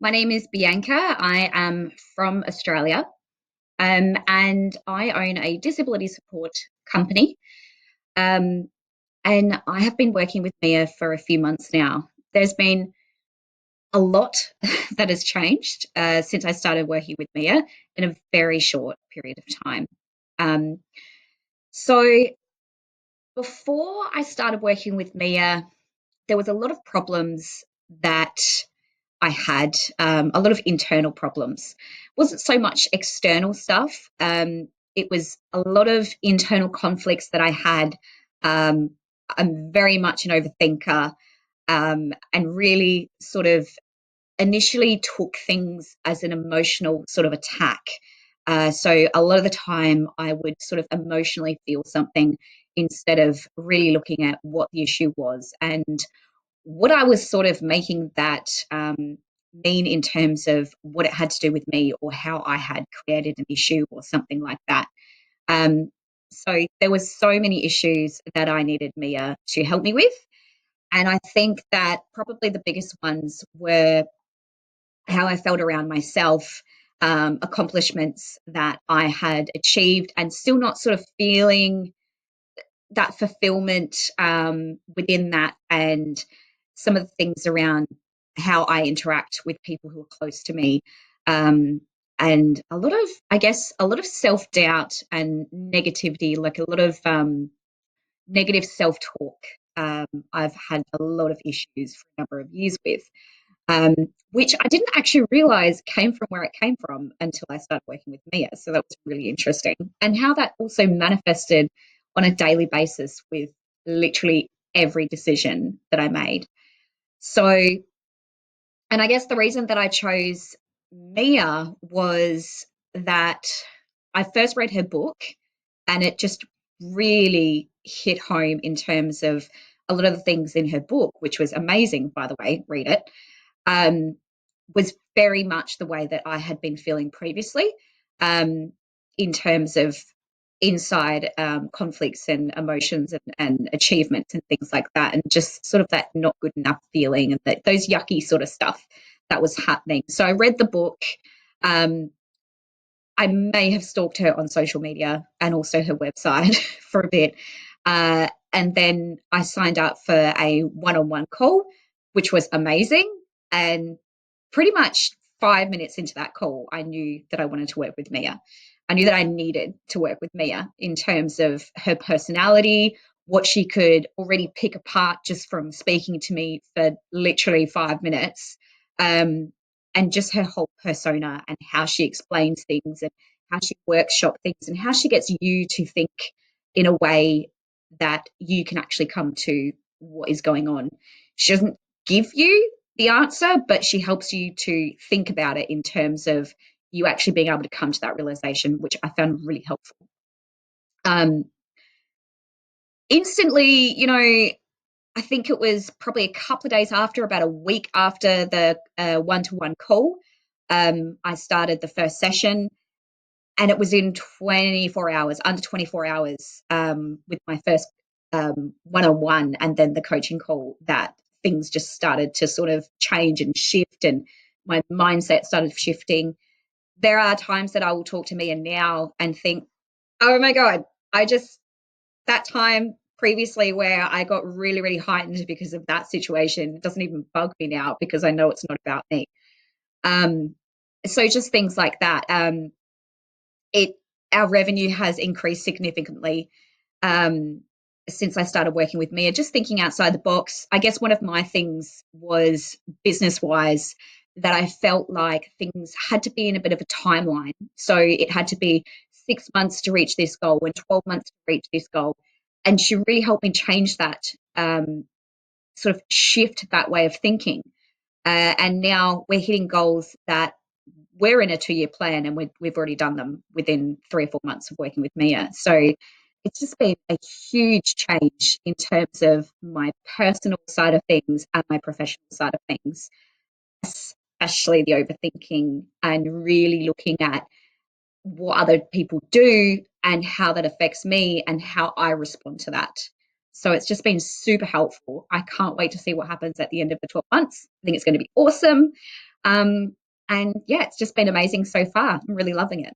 My name is Bianca. I am from Australia, and I own a disability support company. Um, and I have been working with Mia for a few months now. There's been a lot that has changed since I started working with Mia in a very short period of time. Um, so before I started working with Mia, there was a lot of problems that I had, a lot of internal problems. It wasn't so much external stuff. It was a lot of internal conflicts that I had. Um, I'm very much an overthinker, and really sort of initially took things as an emotional sort of attack. So a lot of the time I would sort of emotionally feel something instead of really looking at what the issue was and what I was sort of making that mean in terms of what it had to do with me or how I had created an issue or something like that. Um, so there was so many issues that I needed Mia to help me with. And I think that probably the biggest ones were how I felt around myself, accomplishments that I had achieved, and still not sort of feeling that fulfillment within that, and some of the things around how I interact with people who are close to me. Um, and a lot of, I guess, a lot of self doubt and negativity, like a lot of negative self talk. I've had a lot of issues for a number of years with, um, which I didn't actually realize came from where it came from until I started working with Mia. So that was really interesting. And how that also manifested on a daily basis with literally every decision that I made. So, and I guess the reason that I chose Mia was that I first read her book and it just really hit home in terms of a lot of the things in her book, which was amazing, by the way, read it, um, was very much the way that I had been feeling previously, um, in terms of inside conflicts and emotions and achievements and things like that, and just sort of that not good enough feeling and those yucky sort of stuff that was happening. So I read the book. Um, I may have stalked her on social media and also her website for a bit. And then I signed up for a one on one call, which was amazing. And pretty much 5 minutes into that call, I knew that I wanted to work with Mia. I knew that I needed to work with Mia in terms of her personality, what she could already pick apart just from speaking to me for literally 5 minutes. Um, and just her whole persona and how she explains things and how she workshop things and how she gets you to think in a way that you can actually come to what is going on. She doesn't give you the answer, but she helps you to think about it in terms of you actually being able to come to that realization, which I found really helpful. Um, Instantly, I think it was probably a couple of days after, about a week after the one-to-one call, I started the first session, and it was in 24 hours, under 24 hours, with my first one-on-one and then the coaching call, that things just started to sort of change and shift, and my mindset started shifting. There are times that I will talk to Mia now and think, oh my God, I just, that time previously where I got really, really heightened because of that situation, it doesn't even bug me now because I know it's not about me. Um, so just things like that. It Our revenue has increased significantly, um, since I started working with Mia, just thinking outside the box. I guess one of my things was business wise, that I felt like things had to be in a bit of a timeline. So it had to be 6 months to reach this goal and 12 months to reach this goal. And she really helped me change that, sort of shift that way of thinking. And now we're hitting goals that we're in a 2 year plan, and we've already done them within 3 or 4 months of working with Mia. So it's just been a huge change in terms of my personal side of things and my professional side of things, especially the overthinking and really looking at what other people do and how that affects me and how I respond to that. So it's just been super helpful. I can't wait to see what happens at the end of the 12 months. I think it's going to be awesome. Um, and yeah, it's just been amazing so far. I'm really loving it.